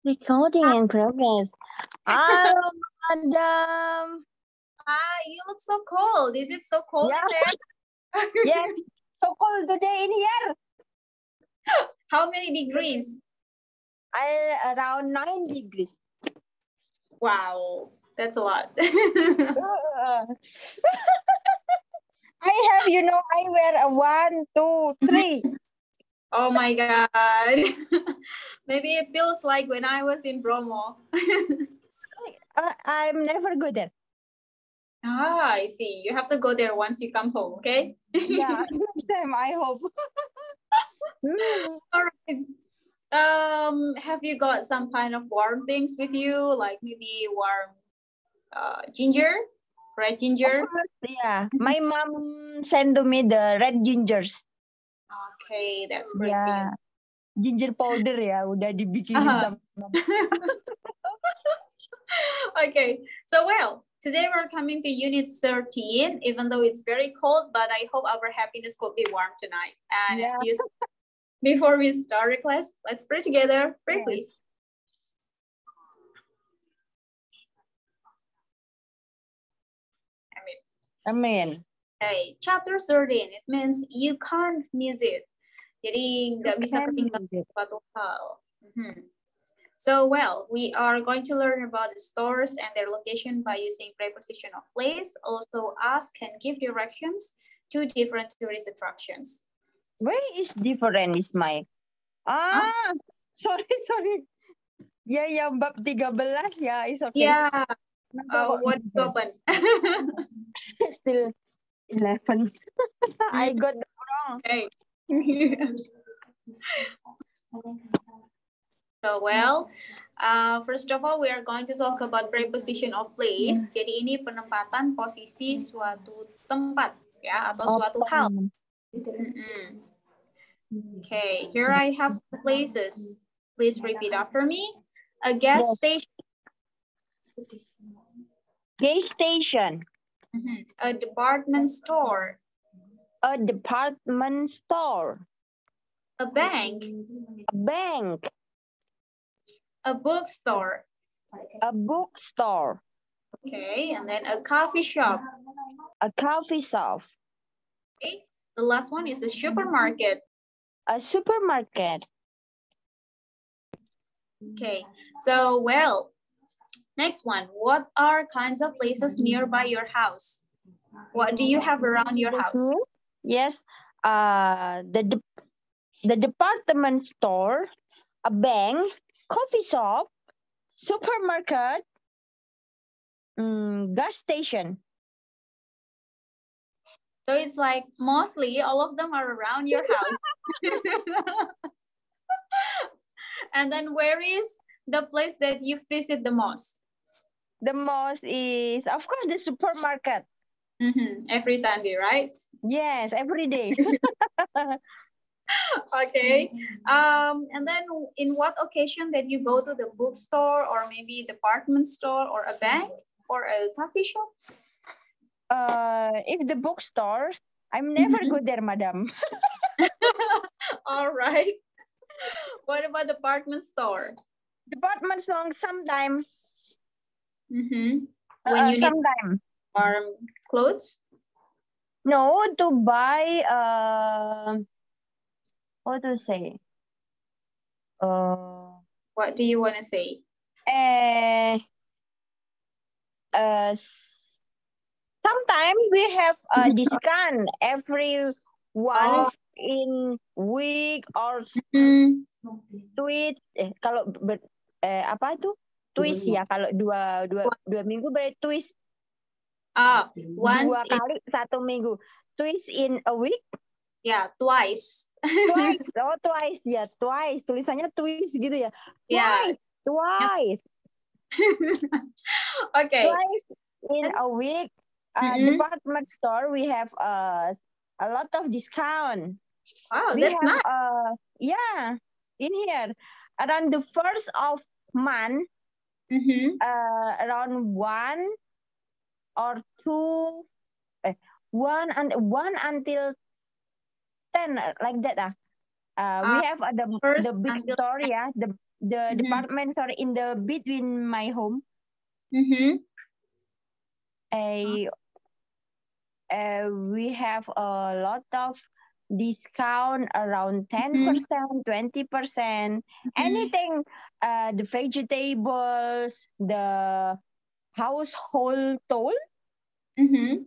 Recording in progress. Hello, madam. You look so cold. Is it so cold in there? Yes, so cold today in here. How many degrees? Around 9 degrees. Wow, that's a lot. I have, I wear a 1, 2, 3. Oh my God. Maybe it feels like when I was in Bromo. I'm never good there. I see. You have to go there once you come home, okay? Yeah, next time, I hope. All right. Have you got some kind of warm things with you, like maybe warm ginger, red ginger? Yeah, my mom sent to me the red gingers. Okay, that's great. Yeah, ginger powder ya, udah dibikinin sama. Okay, so today we're coming to unit 13, even though it's very cold, but I hope our happiness could be warm tonight. And as usual, before we start the class, let's pray together. Pray, please. Amen. Okay, chapter 13, it means you can't miss it. Jadi nggak bisa ketinggalan suatu hal. So, we are going to learn about the stores and their location by using preposition of place. Also, ask and give directions to different tourist attractions. Where is different is my? Sorry. Ya, bab 13 ya, is okay. Yeah. What open? Still 11. I got the wrong. Okay. So, first of all, we are going to talk about preposition of place. Jadi ini penempatan posisi suatu tempat ya atau suatu hal. Okay, here I have some places. Please repeat after me. A gas station. Gas station. A department store. A department store. A bank. A bank. A bookstore. A bookstore. Okay, and then a coffee shop. A coffee shop. Okay, the last one is a supermarket. A supermarket. Okay, so next one. What are kinds of places nearby your house? What do you have around your house? Yes, the department store, a bank, coffee shop, supermarket, gas station. So it's like mostly all of them are around your house. And then where is the place that you visit the most? The most is, of course, the supermarket. Every Sunday, right? Yes, every day. Okay. And then in what occasion that you go to the bookstore or maybe department store or a bank or a coffee shop? If the bookstore, I'm never go there, madam. All right. What about department store? Department store, sometimes. When you sometimes. Warm clothes? No, to buy, what to say? What do you want to say? Sometimes we have a discount every once in week or tweet. Kalau apa itu? Twist ya. Kalau dua minggu berarti twist. Once 2 kali 1 minggu. Twist in a week? Yeah, twice. Twice. Oh, twice. Ya, twice. Tulisannya twist gitu ya. Twice. Okay. Twice in a week. Department store, we have a lot of discount. Wow, that's nice. Yeah, in here. Around the first of month, around 1 or 2, 1 until 10, like that. we have first the big until store, yeah, the Mhm. department store in the between my home. We have a lot of discount around 10%, 20%, anything, the vegetables, the household tool,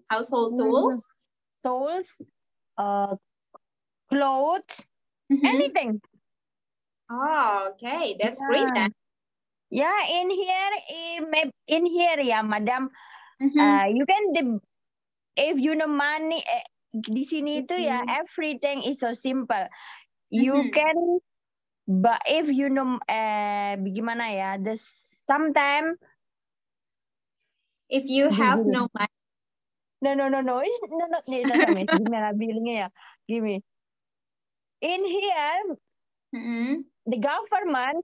Household tools. tools, clothes, anything. Oh, okay, that's great then. Yeah, in here, yeah, madam. You can if you know money, di sini itu ya everything is so simple. You can, but if you know, gimana ya, sometimes if you have no money. No, not me. Gimana bilangnya ya? Gini. In here, the government,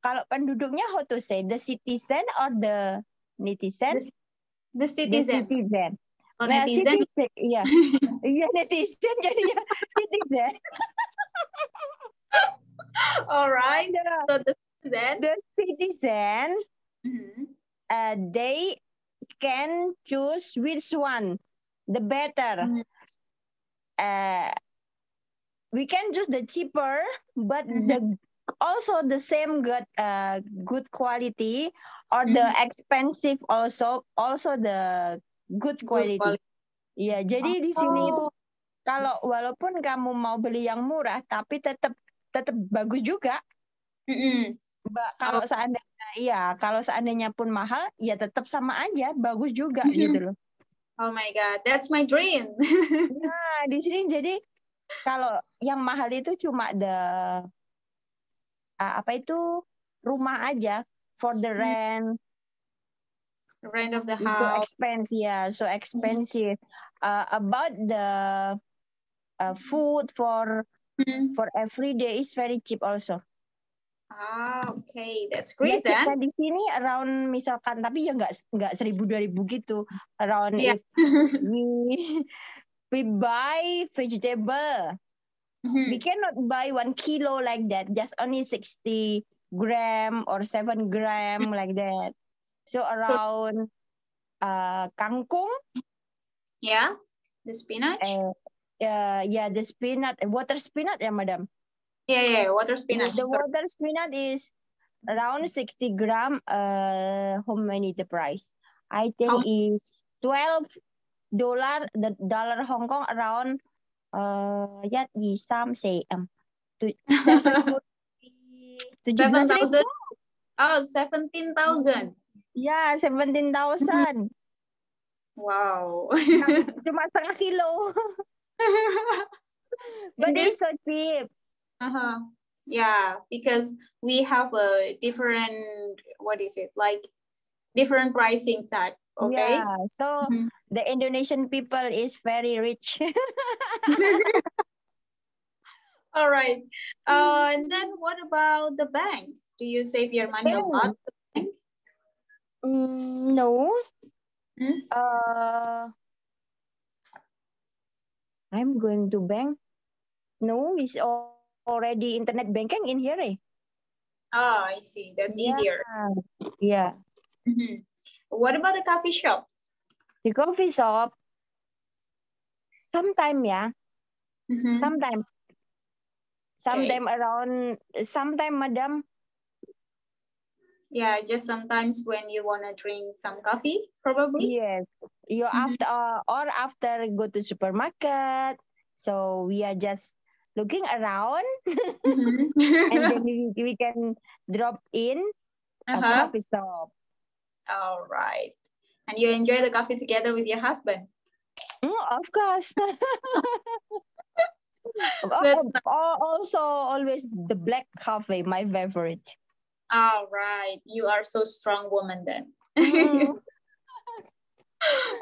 kalau penduduknya how to say, the citizen or the netizen? The citizen. The citizen. Oh, Nah, netizen. Citizen, iya. Iya, netizen jadinya citizen. All right. So the citizen, they can choose which one the better. We can choose the cheaper, but also the same good quality, or the expensive also the good quality. Iya, jadi di sini itu kalau walaupun kamu mau beli yang murah, tapi tetap bagus juga. Kalau seandainya pun mahal, ya tetap sama aja, bagus juga gitu loh. Oh my God, that's my dream. Nah, di sini jadi kalau yang mahal itu cuma rumah aja, for the rent. Rent of the house. So expensive, yeah, so expensive. About the food for every day is very cheap also. Okay, that's great then. Di sini around misalkan, tapi ya nggak 1.000-2.000 gitu. Around if we buy vegetable, we cannot buy 1 kilo like that. Just only 60 gram or 7 gram like that. So around kangkung. Yeah, the spinach. The spinach, water spinach, ya, madam. Yeah, water spinach. The water spinach is around 60 gram. How many the price? I think is $12. The dollar Hong Kong around some say 17,000. Oh, 17,000. Yeah, 17,000. Wow. Cuma setengah kilo. But it's so cheap. Yeah, because we have a different, different pricing type. Okay. Yeah, so the Indonesian people is very rich. All right. And then what about the bank? Do you save your money a lot at the bank? No. I'm going to bank. No, it's already internet banking in here. Oh, I see. That's easier. Yeah. What about the coffee shop? The coffee shop, sometimes, yeah. Sometimes around, sometimes, madam. Yeah, just sometimes when you want to drink some coffee, probably. Yes. You after go to supermarket. So we are just looking around, and then we can drop in a coffee shop. All right. And you enjoy the coffee together with your husband? Of course. Also, always the black coffee, my favorite. All right. You are so strong woman then.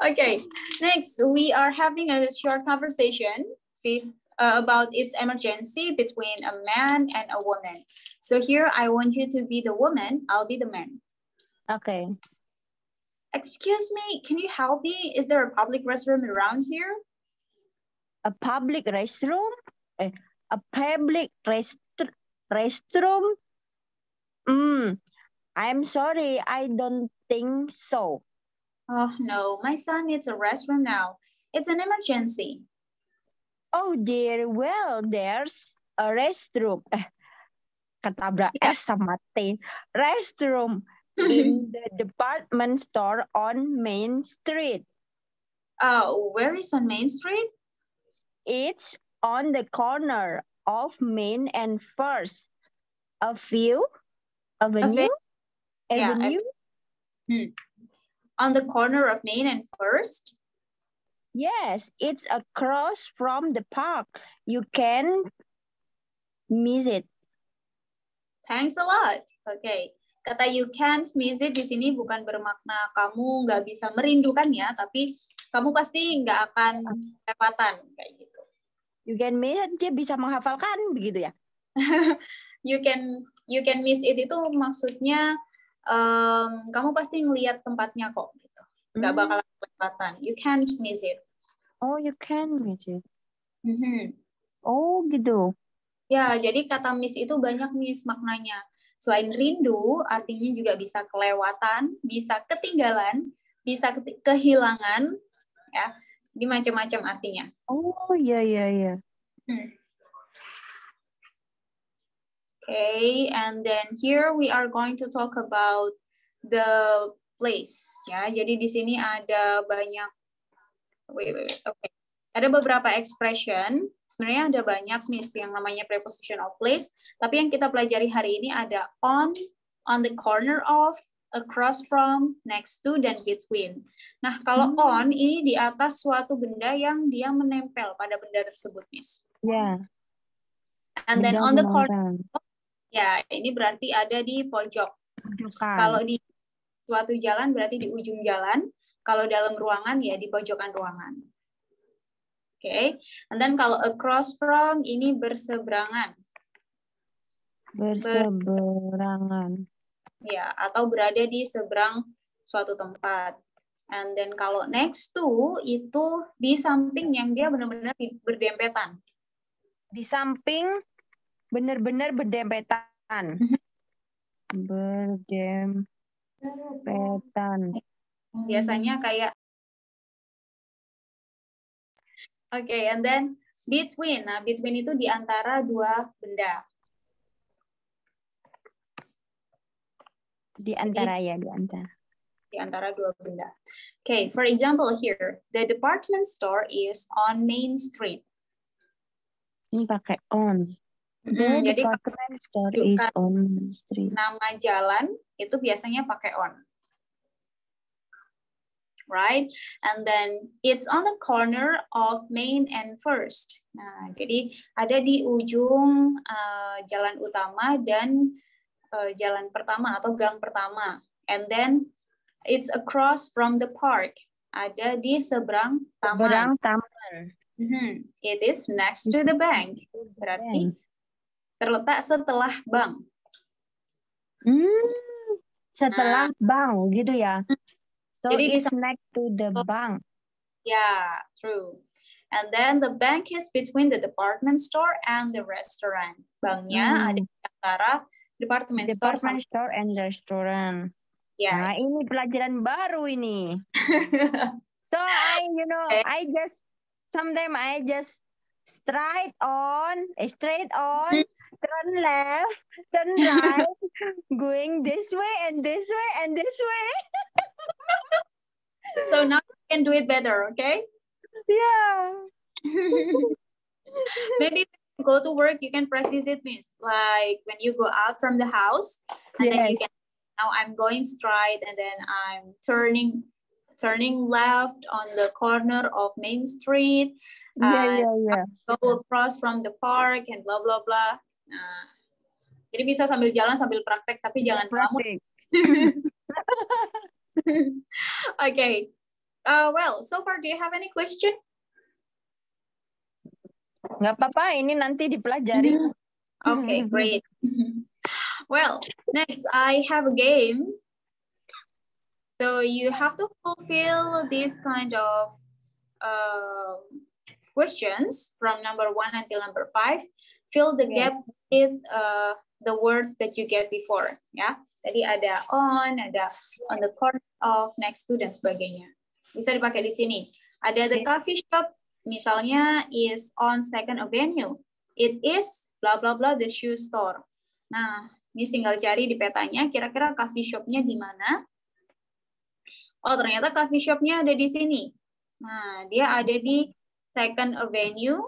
Okay. Next, we are having a short conversation about its emergency between a man and a woman. So here, I want you to be the woman. I'll be the man. Okay. Excuse me, can you help me? Is there a public restroom around here? A public restroom? a public restroom. I'm sorry, I don't think so. Oh no, my son needs a restroom now. It's an emergency. Oh dear, well, there's a restroom. Ketabrak S sama T. Restroom in the department store on Main Street. Where is on Main Street? It's on the corner of Main and First. Avenue? Yeah, Avenue? On the corner of Main and First? Yes, it's across from the park. You can miss it. Thanks a lot. Okay. Kata you can't miss it di sini bukan bermakna kamu nggak bisa merindukannya, tapi kamu pasti nggak akan lewatan kayak gitu. You can miss it, dia bisa menghafalkan begitu ya? you can miss it itu maksudnya kamu pasti ngelihat tempatnya kok gitu. Nggak bakalan kelewatan. You can't miss it. Oh, you can miss it. Oh, gitu. Ya, jadi kata miss itu banyak miss maknanya. Selain rindu, artinya juga bisa kelewatan, bisa ketinggalan, bisa kehilangan, ya. Di macam-macam artinya. Oh, iya. Okay, and then here we are going to talk about the place, ya. Jadi di sini ada banyak, okay. Ada beberapa expression. Sebenarnya ada banyak nih yang namanya preposition of place. Tapi yang kita pelajari hari ini ada on the corner of, across from, next to, dan between. Nah, kalau on ini di atas suatu benda yang dia menempel pada benda tersebut, Miss. Ya. And then on the corner of, ya ini berarti ada di pojok. Kalau di suatu jalan berarti di ujung jalan. Kalau dalam ruangan ya di pojokan ruangan. Okay, and then kalau across from ini berseberangan. Berseberangan. Ya, atau berada di seberang suatu tempat. And then kalau next to itu di samping yang dia benar-benar berdempetan. Di samping benar-benar berdempetan. Berdempetan. Biasanya kayak okay, and then between. Nah, between itu di antara dua benda. Di antara ya, di antara. Di antara dua benda. Okay, for example here, the department store is on Main Street. Ini pakai on. The department store is on Main Street. Nama jalan itu biasanya pakai on. Right? And then it's on the corner of Main and First. Nah, jadi ada di ujung jalan utama dan jalan pertama atau gang pertama. And then it's across from the park. Ada di seberang taman. It is next to the bank. Berarti terletak setelah bank. Setelah bank gitu ya. So jadi it's next to the bank. Yeah, true. And then the bank is between the department store and the restaurant. Banknya ada di antara department store and restaurant. Yes. Nah, ini pelajaran baru ini. So sometimes I just straight on, turn left, turn right, going this way and this way and this way. So now you can do it better, okay? Yeah. Maybe when you go to work, you can practice it, Miss. Like when you go out from the house, and then you can, now I'm going straight, and then I'm turning left on the corner of Main Street. Go across from the park and blah blah blah. Jadi bisa sambil jalan sambil praktek, tapi jangan praktek. Okay. Well, so far, do you have any question? Nggak apa-apa, ini nanti dipelajari. Okay, great. Well, next I have a game. So you have to fulfill this kind of questions from number 1 until number 5. Fill the gap with the words that you get before. Ya, tadi ada on the corner of, next to, dan sebagainya. Bisa dipakai di sini. Ada the coffee shop, misalnya is on 2nd Avenue. It is bla bla bla the shoe store. Nah, Miss tinggal cari di petanya kira-kira coffee shop-nya di mana. Oh, ternyata coffee shop-nya ada di sini. Nah, dia ada di 2nd Avenue.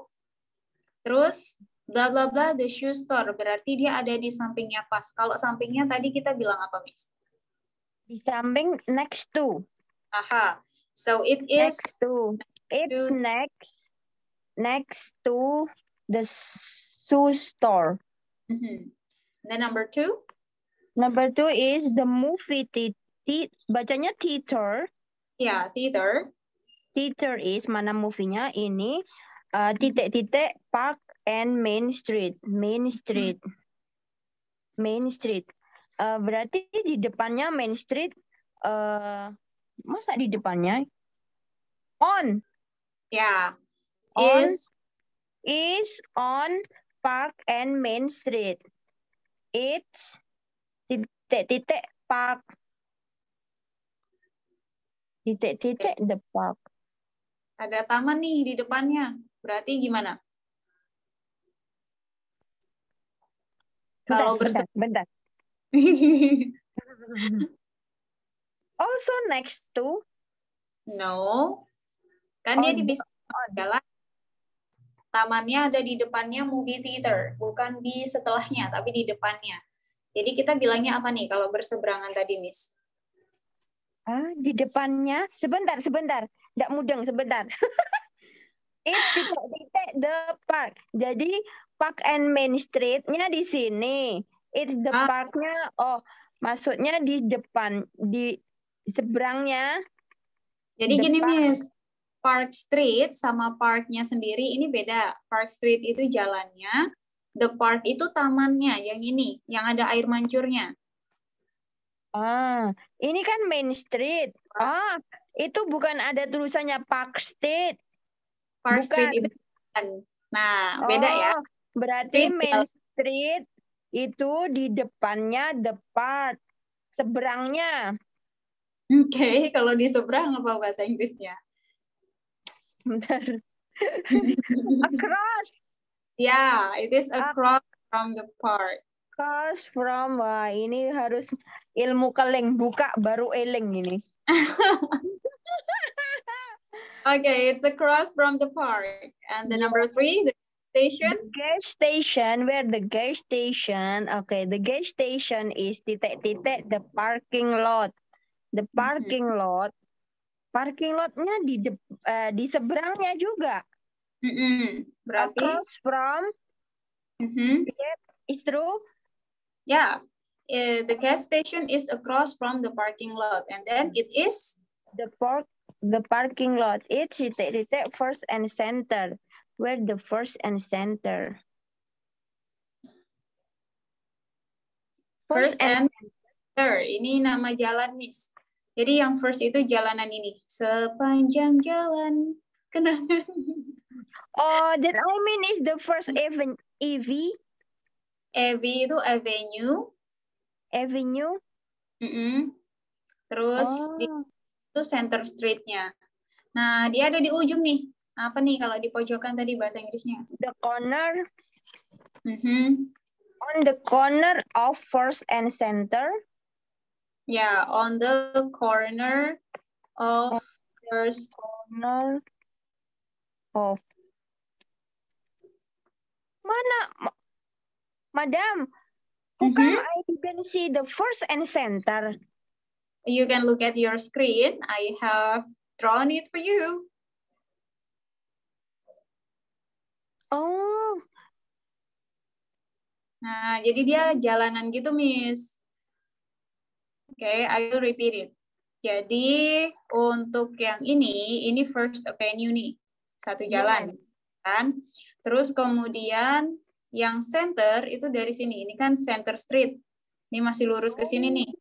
Terus bla bla bla the shoe store, berarti dia ada di sampingnya pas. Kalau sampingnya tadi kita bilang apa, Miss? Di samping next to. Aha. So it is next to. It's next to the shoe store. Then number 2? Number 2 is the movie bacanya theater. Ya, theater. Theater is mana movie-nya ini titik-titik Park and Main Street. Main Street. Berarti di depannya Main Street. Masa di depannya? On. Ya. On is on Park and Main Street. It's titik-titik Park. Titik-titik the park. Ada taman nih di depannya. Berarti gimana? Kalau bentar. Also next to? No. Kan dia dipisah jalan. Tamannya ada di depannya movie theater, bukan di setelahnya, tapi di depannya. Jadi kita bilangnya apa nih kalau berseberangan tadi, Miss? Di depannya? Sebentar. Nggak mudeng, sebentar. It's titik-titik the park. Jadi Park and Main Street-nya di sini. It's the park-nya, maksudnya di depan, di seberangnya. Jadi gini, Miss. Park Street sama parknya sendiri ini beda. Park Street itu jalannya, the park itu tamannya, yang ini, yang ada air mancurnya. Ini kan Main Street. Itu bukan ada tulisannya Park Street. Park Street itu kan. Nah, beda ya. Berarti Main Street itu di depannya the park. Seberangnya. Oke, kalau di seberang apa bahasa Inggrisnya? Bentar. Across. Yeah, it is across from the park. Across from, ini harus ilmu keleng, buka baru eleng ini. Okay, it's across from the park. And the number 3, the station. The gas station, where the gas station, okay, the gas station is titik-titik the parking lot. The parking lot. Parking lot-nya di seberangnya juga. Berarti? Across from. Is true? Yeah. The gas station is across from the parking lot. And then it is? The parking lot. It's titik-titik first and center. Where the first and center. First and center. Ini nama jalan, Miss. Jadi yang first itu jalanan ini. Sepanjang jalan kenangan. Oh, that I mean is the first EV. EV itu avenue. Avenue. Terus itu center street-nya. Nah, dia ada di ujung nih. Apa nih kalau di pojokan tadi bahasa Inggrisnya? The corner. On the corner of first and center. Yeah, on the corner of first. Corner of. Mana, Madam? How come I didn't see the first and center? You can look at your screen. I have drawn it for you. Oh. Nah, jadi dia jalanan gitu, Miss. Okay, I will repeat it. Jadi untuk yang ini First Avenue nih, satu jalan, kan? Terus kemudian yang center itu dari sini, ini kan Center Street. Ini masih lurus ke sini nih.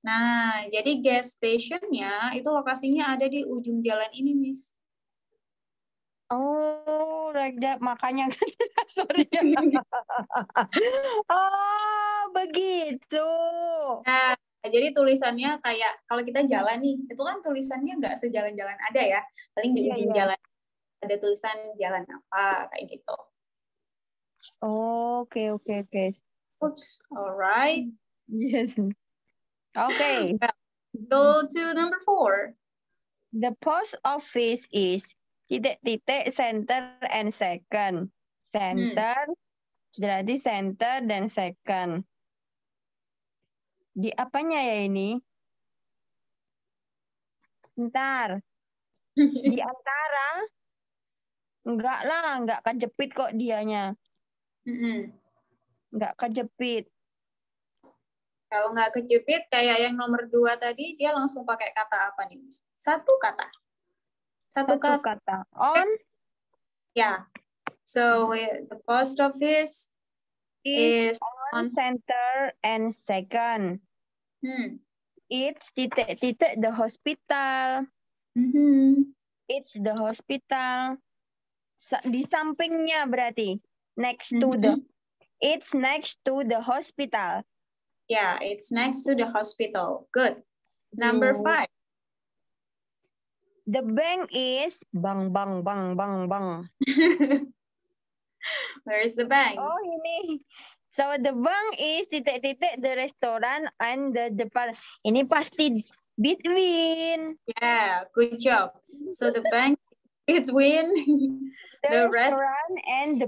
Nah, jadi gas station-nya itu lokasinya ada di ujung jalan ini, Miss. Oh, like that. Makanya sorry. Oh, begitu. Nah, jadi tulisannya kayak kalau kita jalan nih, itu kan tulisannya nggak sejalan-jalan ada ya. Paling di Iya, ujung iya. jalan ada tulisan jalan apa kayak gitu. Oke. Oops, alright. Yes. Okay. Go to number 4. The post office is titik-titik center and second. Center, berarti center dan second. Di apanya ya ini? Bentar. Di antara? Enggak lah, enggak kejepit kok dianya. Enggak kejepit. Kalau nggak kejepit, kayak yang nomor 2 tadi, dia langsung pakai kata apa nih? Satu kata. Satu kata. On Yeah. So the post office is on center and second. It's titik-titik the hospital. It's the hospital. Di sampingnya berarti. Next to the. It's next to the hospital. Yeah, it's next to the hospital. Good. Number 5. The bank is bang. Where is the bank? Oh, ini. So the bank is titik-titik the restaurant and the depan. Ini pasti between. Yeah, good job. So the bank between the restaurant and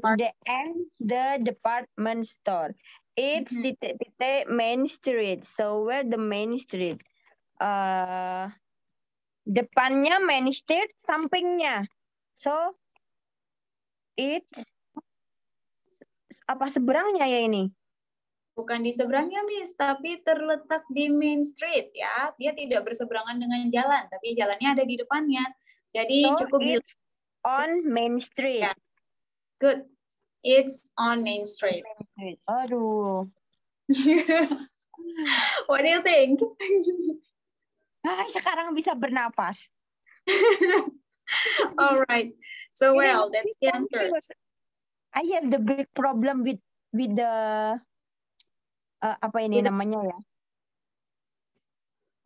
the department store. It's titik-titik Main Street. So where the Main Street? Depannya Main Street, sampingnya. So it's apa seberangnya ya ini? Bukan di seberangnya, Miss, tapi terletak di Main Street ya. Dia tidak berseberangan dengan jalan, tapi jalannya ada di depannya. Jadi so cukup it's on Main Street. Yeah. Good. It's on Main Street. Aduh. What do you think? Sekarang bisa bernapas. All right. So well, that's the answer. I have the big problem with the apa ini namanya ya?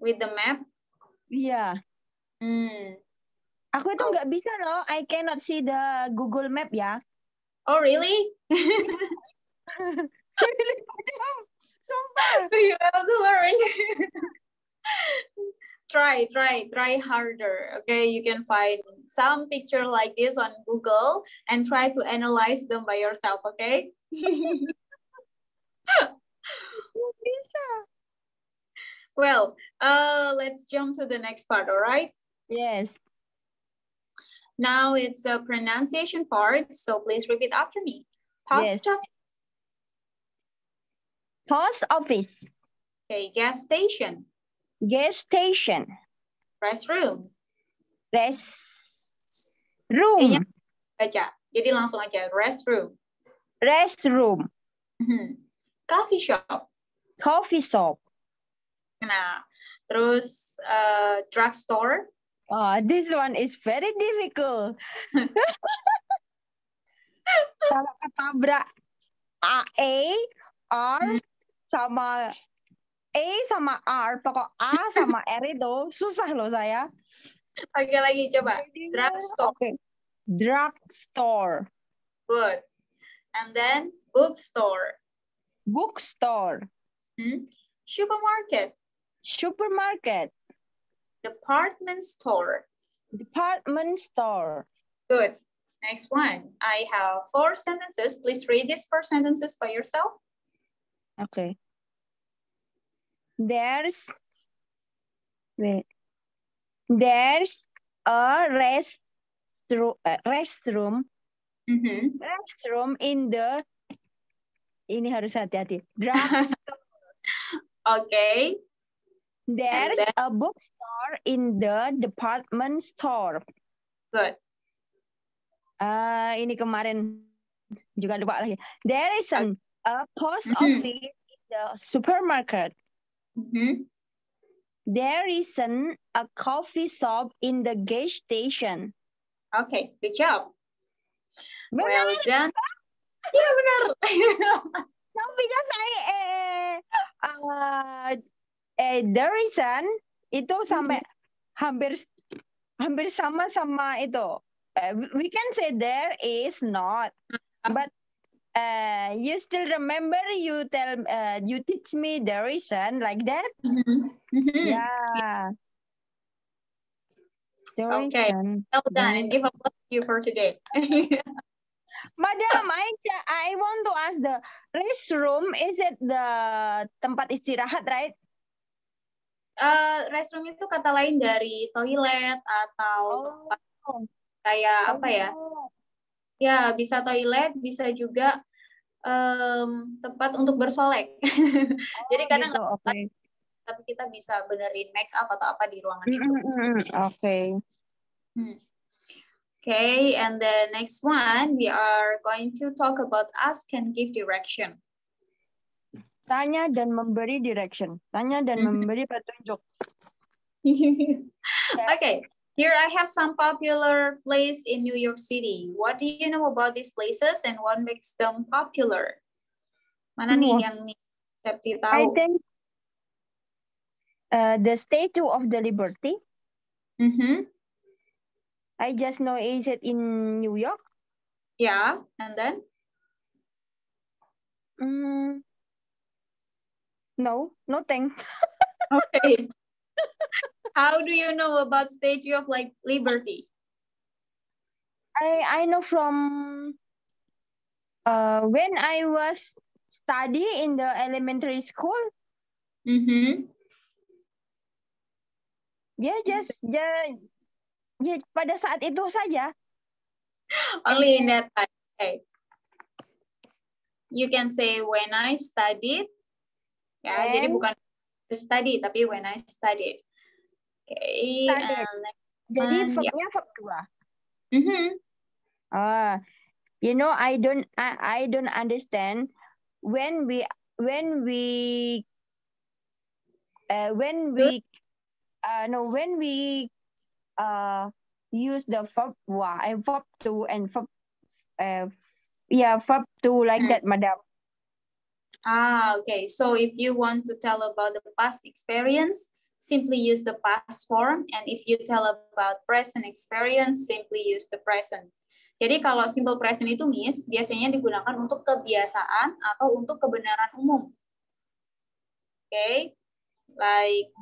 With the map? Iya. Aku itu nggak bisa loh. I cannot see the Google Map ya. Oh really? Sumpah. You have to learn. Try harder. Okay, you can find some picture like this on Google and try to analyze them by yourself. Okay. Well, let's jump to the next part. All right. Yes. Now it's a pronunciation part, so please repeat after me. Post office. Post office. Okay, gas station. Gas station. Restroom. Restroom. Aja. Jadi langsung aja. Restroom. Restroom. Coffee shop. Coffee shop. Nah, terus drugstore. This one is very difficult. Kalau ketabrak A, R sama E sama R, pokok A sama R itu susah loh saya. Oke, lagi coba. Drugstore. Okay. Drugstore. Good. And then bookstore. Bookstore. Supermarket. Supermarket. Department store. Department store. Good. Next one. I have 4 sentences. Please read these 4 sentences by yourself. Okay. There's a restroom. Restroom in the, ini harus hati-hati, drugstore. Okay. There's a bookstore in the department store. Good. Ini kemarin juga lupa lagi. There is a post office in the supermarket. There isn't a coffee shop in the gas station. Okay, good job. Well Benar. done. Iya benar. No, because there isn't itu sampai hampir sama itu. We can say there is not, but you still remember you teach me there isn't like that. Yeah. There Okay. isn't. Well done, and give applause to you for today. Madam, I want to ask the restroom, is it the tempat istirahat, right? Restroom itu kata lain dari toilet atau tempat kayak apa ya? Ya, bisa toilet, bisa juga tempat untuk bersolek. Jadi kadang gitu, okay. tapi kita bisa benerin make up atau apa di ruangan itu. Okay. Okay, and the next one we are going to talk about ask and give direction. Tanya dan memberi direction. Tanya dan memberi petunjuk. Okay, here I have some popular place in New York City. What do you know about these places and what makes them popular? Mana nih yang Septi tahu? I think the Statue of the Liberty. I just know is it in New York? Yeah, and then? No, nothing. Okay. How do you know about Statue of Liberty? I know from when I was study in the elementary school. Ya, pada saat itu saja. Only in that time. Okay. You can say when I studied. Ya, jadi bukan study, tapi when I studied. Okay. Jadi verbnya verb 2. You know, I don't understand when we use the verb 2 and verb verb 2 like that, madam. Okay. So if you want to tell about the past experience, simply use the past form. And if you tell about present experience, simply use the present. Jadi kalau simple present itu, Miss, biasanya digunakan untuk kebiasaan atau untuk kebenaran umum. Okay.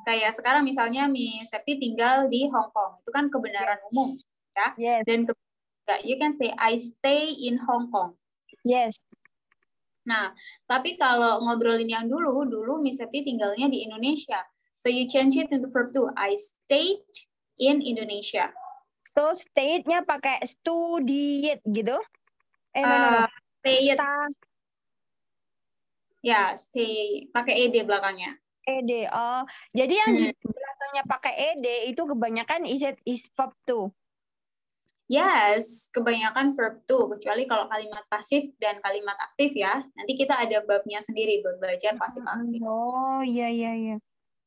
Kayak sekarang misalnya Miss Septi tinggal di Hong Kong. Itu kan kebenaran umum. Ya. Yes. Dan you can say, I stay in Hong Kong. Yes. Nah, tapi kalau ngobrolin yang dulu Miss Septi tinggalnya di Indonesia. So you change it into verb 2. I stayed in Indonesia. So stayed-nya pakai studied gitu? No. Stayed. Ya, stay pakai ed belakangnya. Ed. Jadi yang di belakangnya pakai ed itu kebanyakan is verb 2. Yes, kebanyakan verb 2, kecuali kalau kalimat pasif dan kalimat aktif ya. Nanti kita ada babnya sendiri buat belajar pasif aktif. Oh, iya.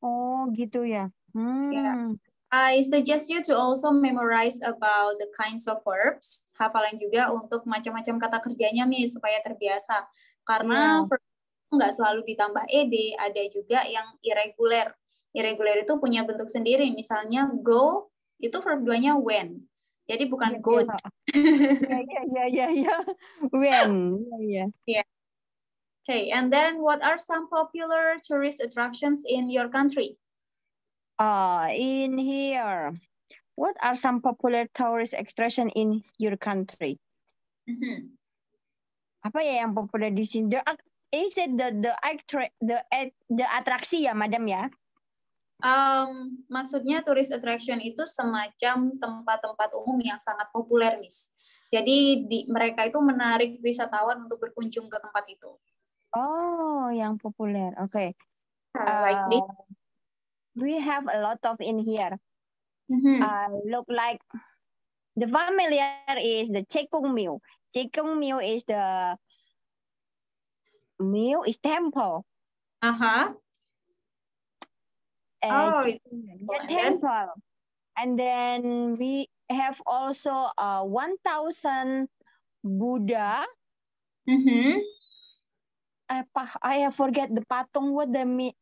Oh, gitu ya. Yeah. I suggest you to also memorize about the kinds of verbs. Hafalan juga untuk macam-macam kata kerjanya, Miss, supaya terbiasa. Karena verb nggak selalu ditambah ed, ada juga yang irregular. Irregular itu punya bentuk sendiri. Misalnya go, itu verb 2-nya when. Jadi bukan go. Iya. When. Yeah. Okay, and then what are some popular tourist attractions in your country? In here, what are some popular tourist attraction in your country? Apa ya yang populer di sini? Is it the atraksi ya, madam ya? Maksudnya tourist attraction itu semacam tempat-tempat umum yang sangat populer, Miss. Jadi mereka itu menarik wisatawan untuk berkunjung ke tempat itu. Oh, yang populer. Okay. Like this. We have a lot of in here. Look like the familiar is the Chekung Mill. Chekung Mill is the temple. Temple. And then we have also 1,000 Buddha. I forget the patung. What the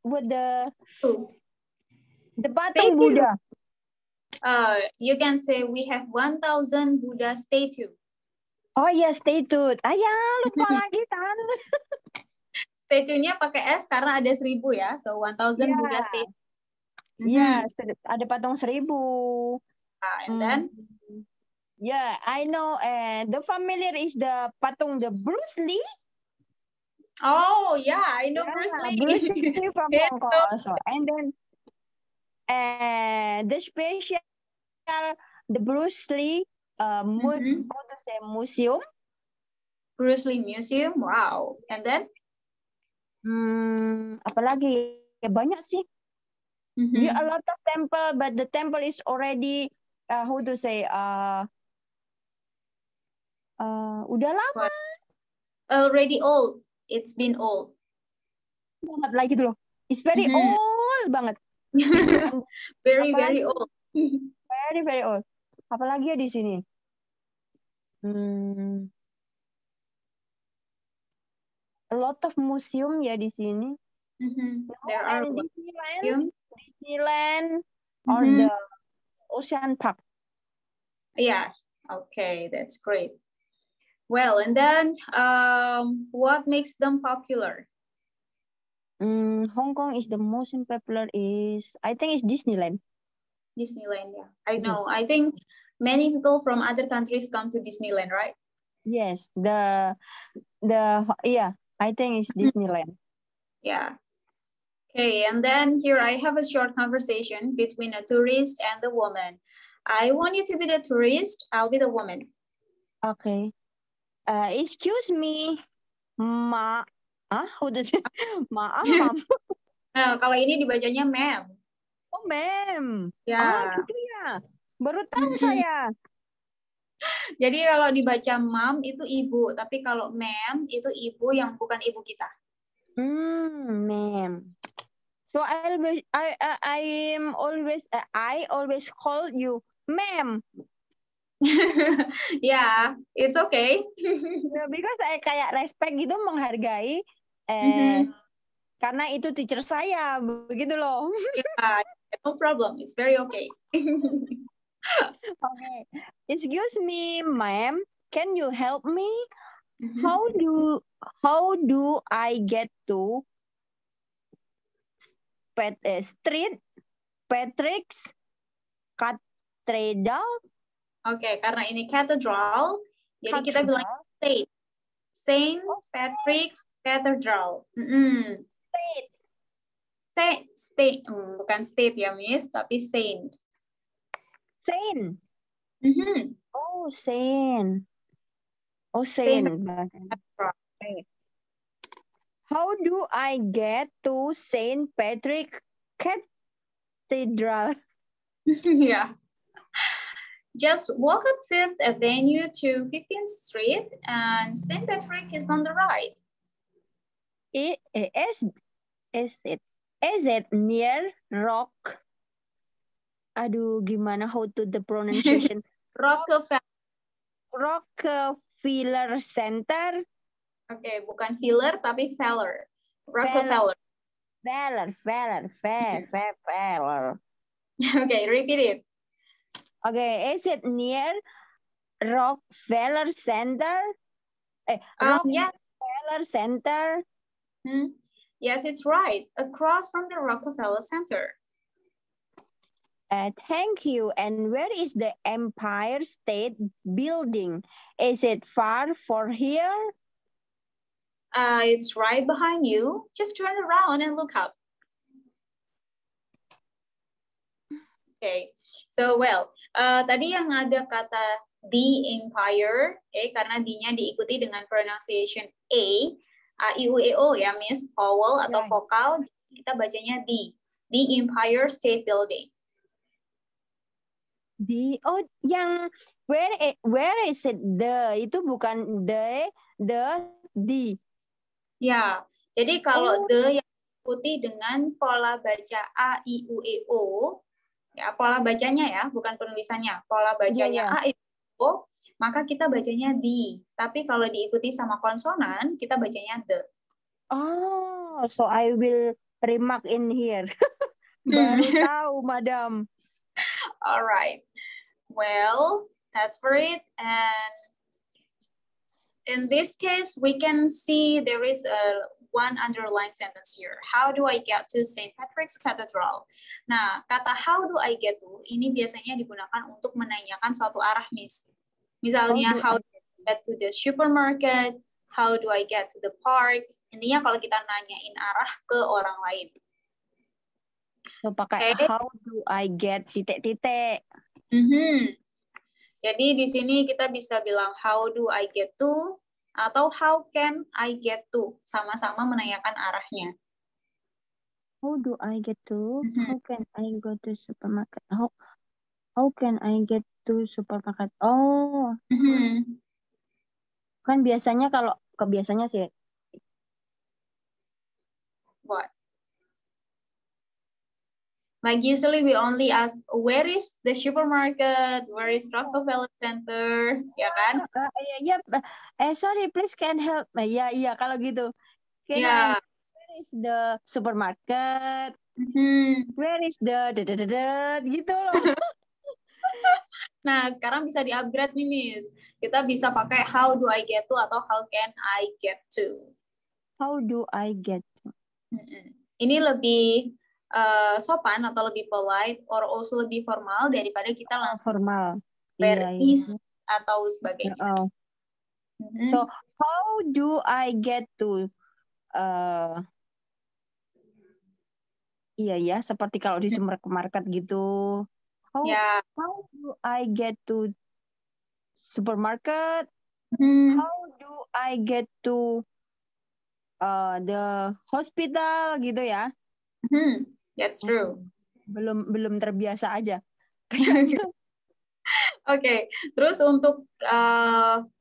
patung Buddha. You can say we have 1,000 Buddha statue. Oh ya, statue. Ya, lupa lagi kan. Statue-nya pakai S karena ada 1.000 ya. So 1,000 Buddha statue. Ya, ada patung 1.000. And then? Yeah, I know. The familiar is the patung the Bruce Lee. Oh yeah, I know Bruce Lee. Bruce Lee from Hong Kong also. And then the special, the Bruce Lee museum. Bruce Lee Museum, wow. And then? Apalagi? Banyak sih. There are a lot of temple, but the temple is already, how to say, udah lama. Already old. It's been old. Banget lagi gitu loh. It's very old banget. Very, very old. Very, very old. Apalagi ya di sini? A lot of museum ya di sini. There are Disneyland or the Ocean Park. Yeah, okay, that's great. Well, and then what makes them popular? Hong Kong is the most popular is, I think it's Disneyland. Disneyland, yeah. I know. I think many people from other countries come to Disneyland, right? Yes, yeah, I think it's Disneyland. Yeah. Okay, and then here I have a short conversation between a tourist and the woman. I want you to be the tourist, I'll be the woman. Okay. Excuse me, How does it? Ma'am. Kalau ini dibacanya ma'am. Oh, ma'am. Ya. Gitu ya. Baru tahu saya. Jadi kalau dibaca mom itu ibu, tapi kalau ma'am itu ibu yang bukan ibu kita. Ma'am. So I always call you ma'am. Yeah, it's okay. Because saya kayak respect gitu, menghargai. Karena itu teacher saya, begitu loh. Yeah, no problem. It's very okay. Okay. Excuse me, ma'am. Can you help me? How do I get to Street Patrick's Cathedral? Okay, karena ini cathedral, jadi kita bilang Saint Patrick's Cathedral. State, bukan state ya, Miss, tapi Saint. Saint. Oh, Saint. Oh, Saint. How do I get to Saint Patrick Cathedral? Yeah. Just walk up 5th Avenue to 15th Street and St. Patrick is on the right. Is it near Rock? Aduh, gimana how to the pronunciation? Rockefeller Center. Okay, bukan Filler tapi Feller. Rockefeller. Feller. Okay, repeat it. Okay, is it near Rockefeller Center? Rockefeller Center. Yes, it's right. Across from the Rockefeller Center. Thank you. And where is the Empire State Building? Is it far from here? It's right behind you. Just turn around and look up. Okay. So, well, tadi yang ada kata the Empire, karena D-nya diikuti dengan pronunciation A I, U, E, O ya, Miss, vowel atau vokal, kita bacanya the Empire State Building. Yang where is it? Itu bukan the. Ya, jadi kalau the yang diikuti dengan pola baca A, I, U, E, O, ya pola bacanya ya, bukan penulisannya. Pola bacanya A, I, U, E, O, maka kita bacanya the. Tapi kalau diikuti sama konsonan, kita bacanya the. Oh, so I will remark in here. Baru tahu, Madam. Alright. Well, that's for it. And in this case, we can see there is one underlined sentence here. How do I get to St. Patrick's Cathedral? Nah, kata how do I get to ini biasanya digunakan untuk menanyakan suatu arah, Miss. Misalnya, how do I get to the supermarket? How do I get to the park? Intinya kalau kita nanyain arah ke orang lain. So, pakai how do I get titik-titik. Jadi di sini kita bisa bilang how do I get to atau how can I get to, sama-sama menanyakan arahnya. How do I get to? How can I go to supermarket? How can I get to supermarket? Oh, kan biasanya kalau kebiasanya sih. What? Like usually we only ask, where is the supermarket? Where is Rockefeller Center? Ya kan? Sorry, please can help. Iya, kalau gitu. Yeah. Where is the supermarket? Where is the gitu loh. Nah, sekarang bisa di-upgrade nih, Miss. Kita bisa pakai how do I get to atau how can I get to. How do I get to? Ini lebih sopan atau lebih polite or also lebih formal daripada kita langsung formal. Where is atau sebagainya. So, how do I get to seperti kalau di supermarket gitu. How do I get to supermarket? How do I get to the hospital gitu ya? That's true. Belum terbiasa aja. Oke, terus untuk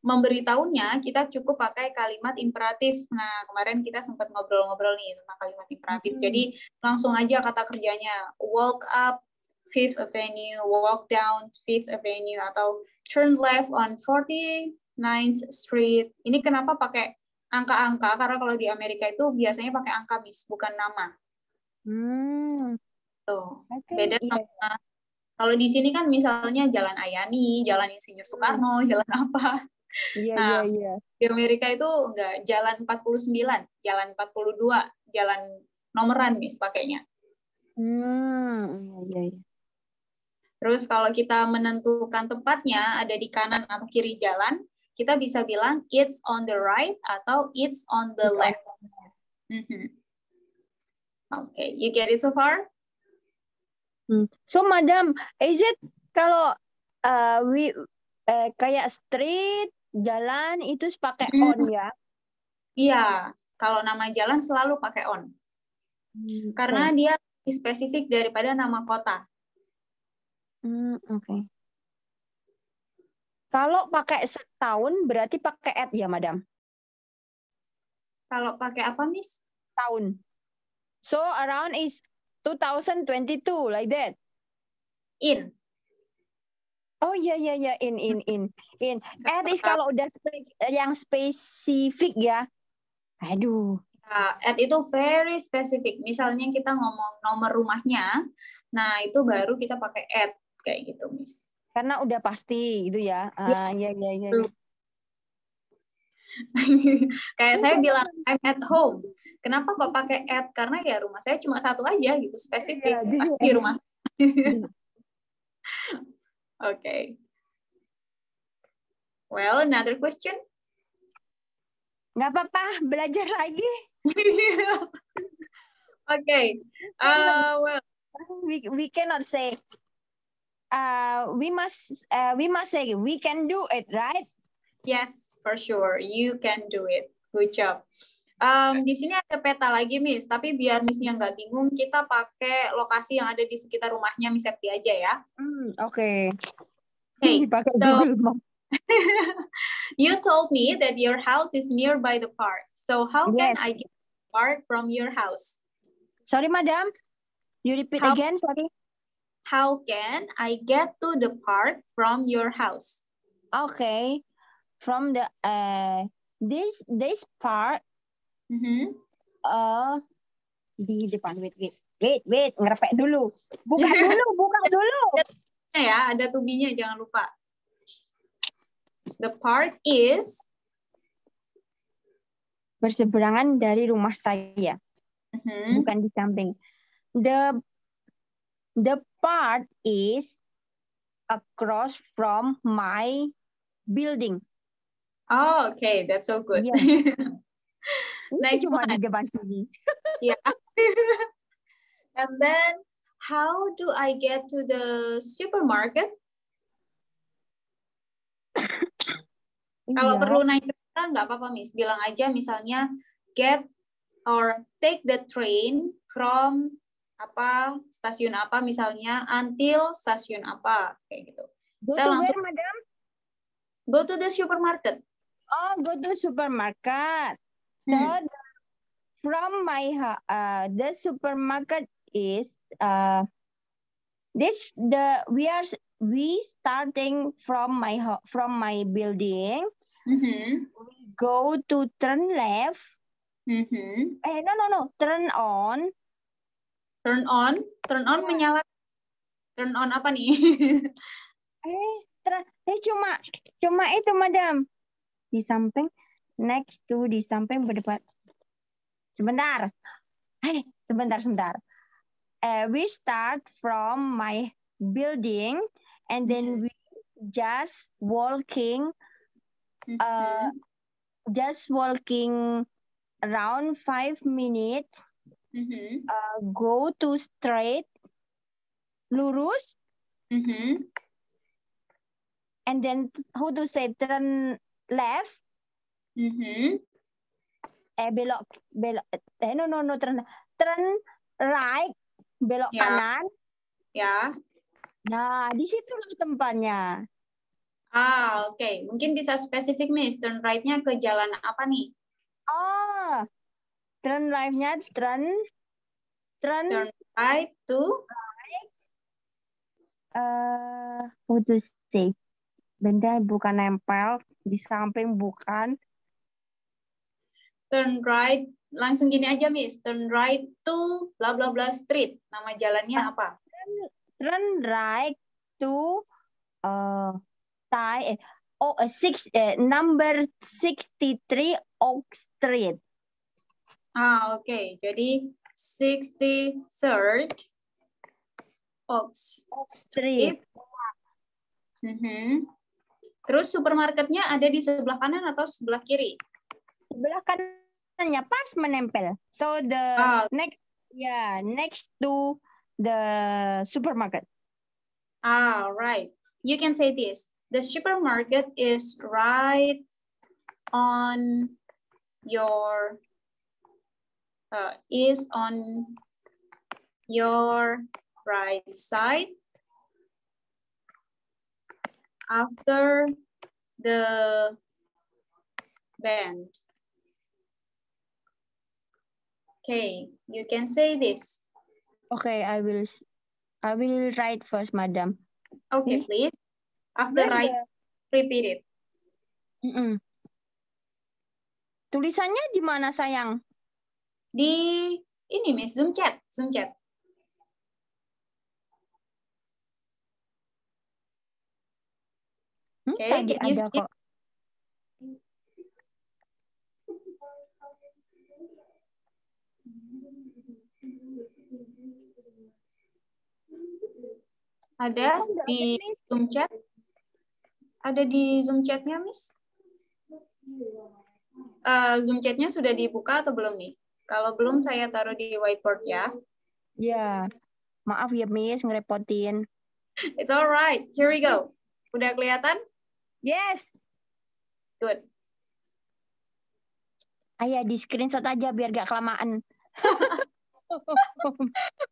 memberitahunya kita cukup pakai kalimat imperatif. Nah, kemarin kita sempat ngobrol-ngobrol nih tentang kalimat imperatif. Jadi langsung aja kata kerjanya, walk up 5th Avenue, walk down 5th Avenue, atau turn left on 49th Street. Ini kenapa pakai angka-angka? Karena kalau di Amerika itu biasanya pakai angka, Miss, bukan nama. Tuh, beda sama kalau di sini kan misalnya Jalan Ayani, Jalan Insinyur Soekarno, jalan apa. Iya. Di Amerika itu enggak, Jalan 49, Jalan 42, jalan nomoran, Miss, pakainya. Iya. Terus kalau kita menentukan tempatnya ada di kanan atau kiri jalan, kita bisa bilang it's on the right atau it's on the left. Okay, you get it so far? So, Madam, is it kalau kayak street, jalan itu pakai on ya? Iya, kalau nama jalan selalu pakai on. Karena dia lebih spesifik daripada nama kota. Oke. Kalau pakai setahun berarti pakai at ya, Madam? Kalau pakai apa, Miss? Tahun. So, around is 2022, like that. In. Oh iya, in. At is kalau udah yang spesifik ya. Aduh. At itu very specific. Misalnya kita ngomong nomor rumahnya, nah itu baru kita pakai at kayak gitu, Miss. Karena udah pasti gitu ya. Iya. Kayak saya bilang I'm at home. Kenapa kok pakai at? Karena ya rumah saya cuma satu aja gitu, spesifik. Pasti di rumah saya. Okay. Well, another question? Nggak apa-apa, belajar lagi. Okay. Well, we cannot say. We must say we can do it, right? Yes, for sure. You can do it. Good job. Di sini ada peta lagi, Miss. Tapi biar Missnya nggak bingung, kita pakai lokasi yang ada di sekitar rumahnya Miss Septi aja ya. Oke. Hey, so you told me that your house is nearby the park. So how can I get to the park from your house? Sorry, Madam. You repeat again, sorry. How can I get to the park from your house? Okay. From the this part di depan wait ngerepek dulu. Buka dulu. Ya, ada tubinya jangan lupa. The part is berseberangan dari rumah saya. Bukan di samping. The part is across from my building. Oh, okay, that's so good. Yeah. Next cuma one. di depan sini. Yeah. And then, how do I get to the supermarket? Kalau perlu naik kereta nggak apa-apa, Miss. Bilang aja misalnya get or take the train from stasiun apa misalnya until stasiun apa kayak gitu. Go to where, madam? Go to the supermarket. Oh, go to supermarket. So from my the supermarket is we starting from my building. We go to turn left. No. Turn on. Turn on menyala. Turn on apa nih? Cuma itu, madam. Di samping, di samping berdepan. Sebentar. Sebentar. We start from my building and then we just walking around 5 minutes. Go to straight, lurus, and then how to say turn left. Belok. Turn right, belok kanan. Ya. Nah, di situ tempatnya. Oke. Mungkin bisa spesifik, Miss. Turn right-nya ke jalan apa nih? Oh, turn right-nya turn right to how to say? Bentar, bukan nempel di samping, bukan. Turn right, langsung gini aja, Miss. Turn right to bla bla bla street. Nama jalannya apa? Turn right to number 63 Oak Street. Oke. Jadi 63rd Oak Street. Terus supermarketnya ada di sebelah kanan atau sebelah kiri? Sebelah kanannya pas menempel. So the next to the supermarket. Right. You can say this. The supermarket is right on your right side after the bend. Okay, you can say this. Okay, I will write first, madam. Okay, please. After write, repeat it. Tulisannya di mana, sayang? Di ini, Miss, Zoom chat. Okay, tadi ada kok. Ada di Zoom chat? Ada di Zoom chatnya, Miss? Zoom chatnya sudah dibuka atau belum nih? Kalau belum, saya taruh di whiteboard ya. Ya, maaf ya, Miss, ngerepotin. It's alright. Here we go. Udah kelihatan? Yes. Good. Ayo di screenshot aja biar gak kelamaan.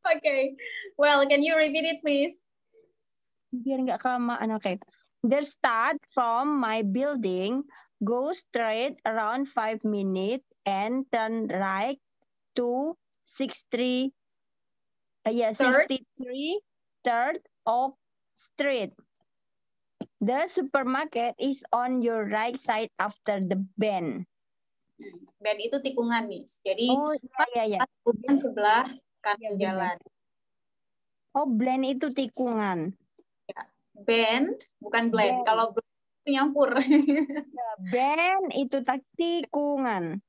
Okay. Well, can you repeat it, please? Biar nggak kelamaan, okay. The start from my building, go straight around 5 minutes and turn right to 63 3rd Oak Street. The supermarket is on your right side after the bend. Bend itu tikungan, Miss. Jadi, Oh, iya. bukan sebelah kanan Ya, jalan. Oh, blend itu tikungan. Ya. Bend, bukan blend. Kalau blend itu nyampur. Bend itu tikungan.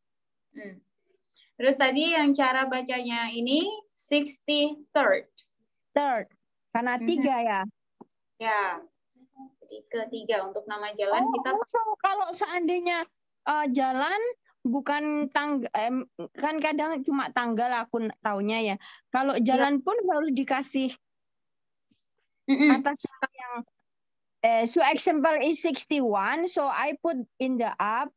Terus tadi yang cara bacanya ini 63rd. Third. Karena 3 ya. Ya. Jadi ketiga untuk nama jalan kita. So, kalau seandainya jalan bukan tangga, kan kadang cuma tanggal aku taunya ya. Kalau jalan pun harus dikasih atas yang so example is 61, so I put in the app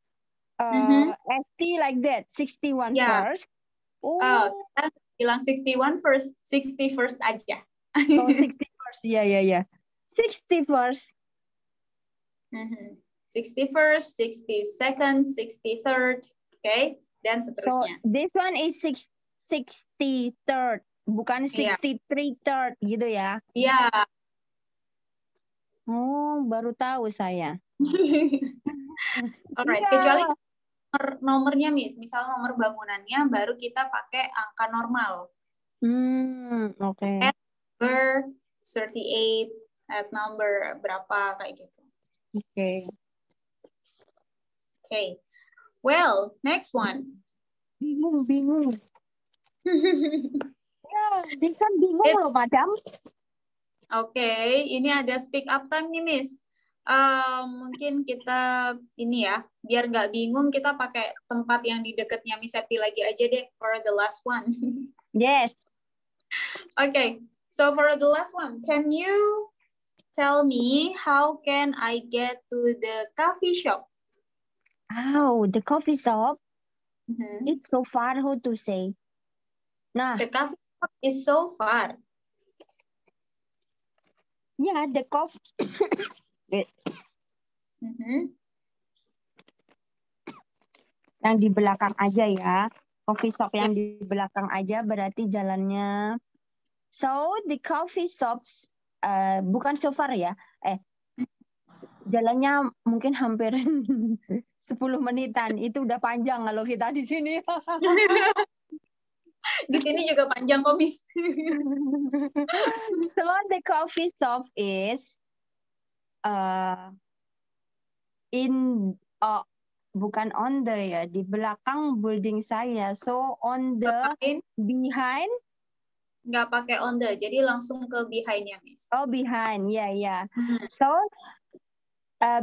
ST like that, 61 first. Kita bilang 61 first, 60 first aja. Oh, 60 first, ya. 60 first. 61st, 62nd, 63rd, okay, dan seterusnya. So this one is 63rd, bukan 63rd gitu ya? Iya. Oh, baru tahu saya. Alright, kecuali nomornya, Miss, misal nomor bangunannya baru kita pakai angka normal. Okay. At number 38, at number berapa kayak gitu. Okay. Okay. Well, next one. Bingung. Ya, Dixon bingung loh, Madam. Okay, ini ada speak up time nih, Miss. Mungkin kita ini ya, biar nggak bingung kita pakai tempat yang di dekatnya Miss Septi lagi aja deh for the last one. Yes. Okay, so for the last one, can you tell me how can I get to the coffee shop? Oh, the coffee shop? It's so far, how to say? Nah. The coffee shop is so far. Yeah, the coffee. Yang di belakang aja ya. Coffee shop yang di belakang aja berarti jalannya. So, the coffee shops bukan so far ya. Jalannya mungkin hampir 10 menitan. Itu udah panjang kalau kita di sini. Di sini juga panjang kok, Miss. So, the coffee shop is bukan on the ya, di belakang building saya. So, on the behind. Nggak pakai on the, jadi langsung ke behind-nya, Miss. Oh, behind, ya. So,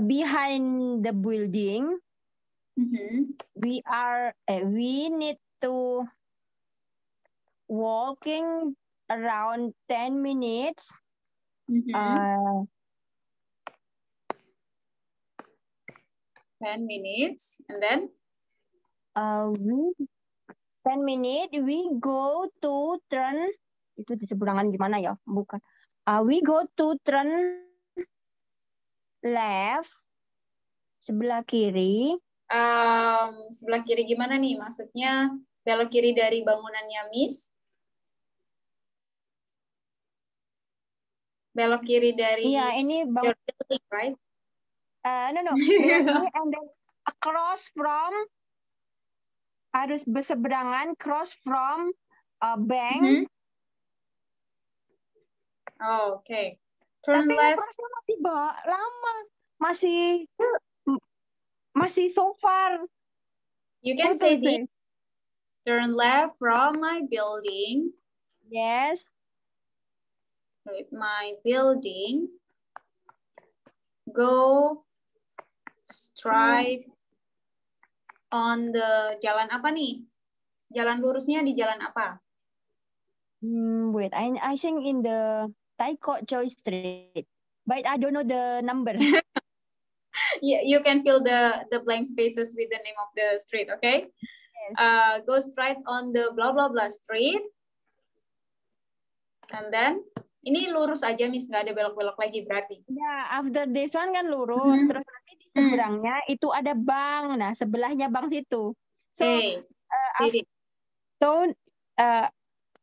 behind the building, we need to walking around 10 minutes. 10 minutes, and then? 10 minutes, we go to turn. Itu di seberangan gimana ya? Bukan. We go to turn left, sebelah kiri. Sebelah kiri gimana nih? Maksudnya belok kiri dari bangunannya Miss? Belok kiri dari... Iya, ini bangun. Right? No. And then across from, harus berseberangan, cross from bank. Oh, okay. Turn Tapi left. prosesnya masih lama, masih so far. You can say this. Turn left from my building. Yes. With my building. Go straight on the jalan apa nih? Jalan lurusnya di jalan apa? Wait, I think in the Taiko Choi Street, but I don't know the number. You can fill the blank spaces with the name of the street, okay? Yes. Go straight on the blah blah blah street, and then ini lurus aja, Miss, nggak ada belok-belok lagi berarti. Ya, after this one kan lurus, terus nanti di seberangnya itu ada bank, nah sebelahnya bank situ. So,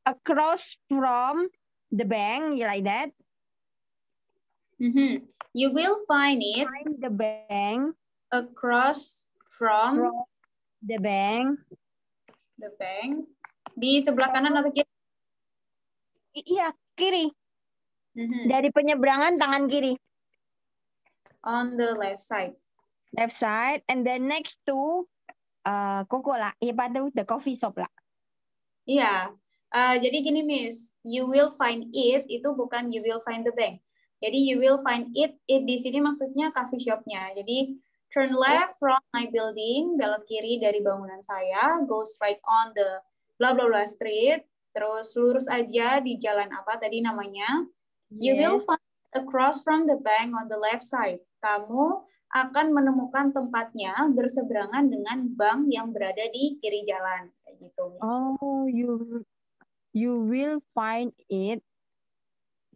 across from the bank, like that. You will find it Find the bank across from the bank. the bank. Di sebelah kanan atau kiri? Iya, kiri. Dari penyeberangan tangan kiri. On the left side. Left side, and then next to Coco lah. Iya, pada the coffee shop lah. Iya. Jadi gini, Miss. You will find it, itu bukan you will find the bank. Jadi you will find it di sini maksudnya coffee shop-nya. Jadi turn left from my building, belok kiri dari bangunan saya, go straight on the blah blah blah street, terus lurus aja di jalan apa tadi namanya. You will find across from the bank on the left side. Kamu akan menemukan tempatnya berseberangan dengan bank yang berada di kiri jalan. Kayak gitu, Miss. Oh, you will find it.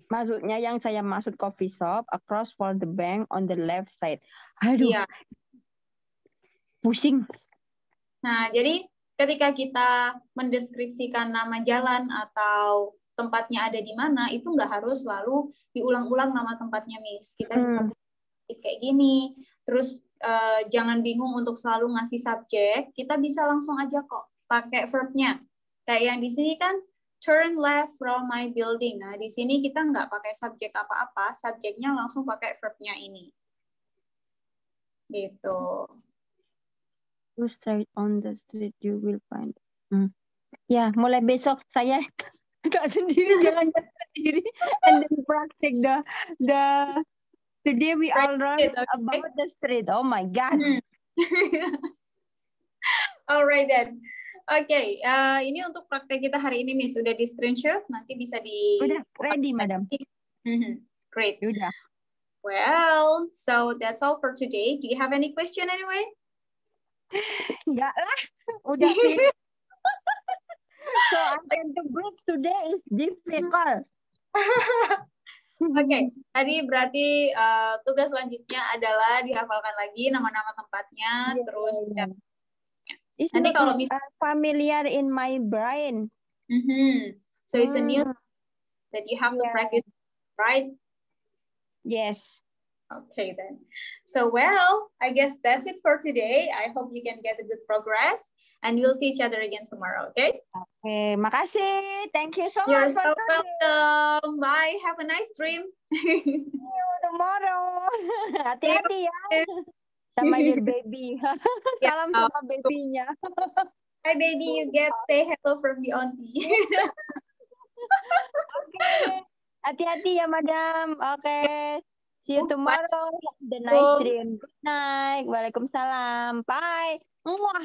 Maksudnya yang saya maksud coffee shop across from the bank on the left side. Aduh. Iya. Pusing. Nah, jadi ketika kita mendeskripsikan nama jalan atau tempatnya ada di mana, itu nggak harus selalu diulang-ulang nama tempatnya, Miss. Kita bisa kayak gini. Terus jangan bingung untuk selalu ngasih subjek. Kita bisa langsung aja kok pakai verb-nya. Kayak yang di sini kan, turn left from my building. Nah, di sini kita nggak pakai subjek apa-apa. Subjeknya langsung pakai verb-nya ini. Gitu. Go straight on the street, you will find. Ya, mulai besok saya nggak sendiri, jalan-jalan sendiri, and then practice the today we all learn about the street. Oh my God. Alright then. Oke, ini untuk praktek kita hari ini, Miss. Sudah di screenshot, nanti bisa di... Udah ready, Madam. Great. Udah. Well, so that's all for today. Do you have any question anyway? Enggak lah, udah finish. So I can to breathe today is difficult. Oke, tadi berarti tugas selanjutnya adalah dihafalkan lagi nama-nama tempatnya, terus It's nanti not kalau familiar in my brain. So it's a new that you have to practice, right? Yes. Okay then. So well, I guess that's it for today. I hope you can get a good progress, and we'll see each other again tomorrow. Okay? Okay, makasih. Thank you so You're much. You're so welcome. Bye. Have a nice dream. See you tomorrow. Hati-hati ya. Sama your baby. Salam sama babynya. Hi baby, you get say hello from the auntie. Okay. Hati-hati ya, Madam. Okay. See you tomorrow. The nice dream. Good night. Waalaikumsalam. Bye. Mwah.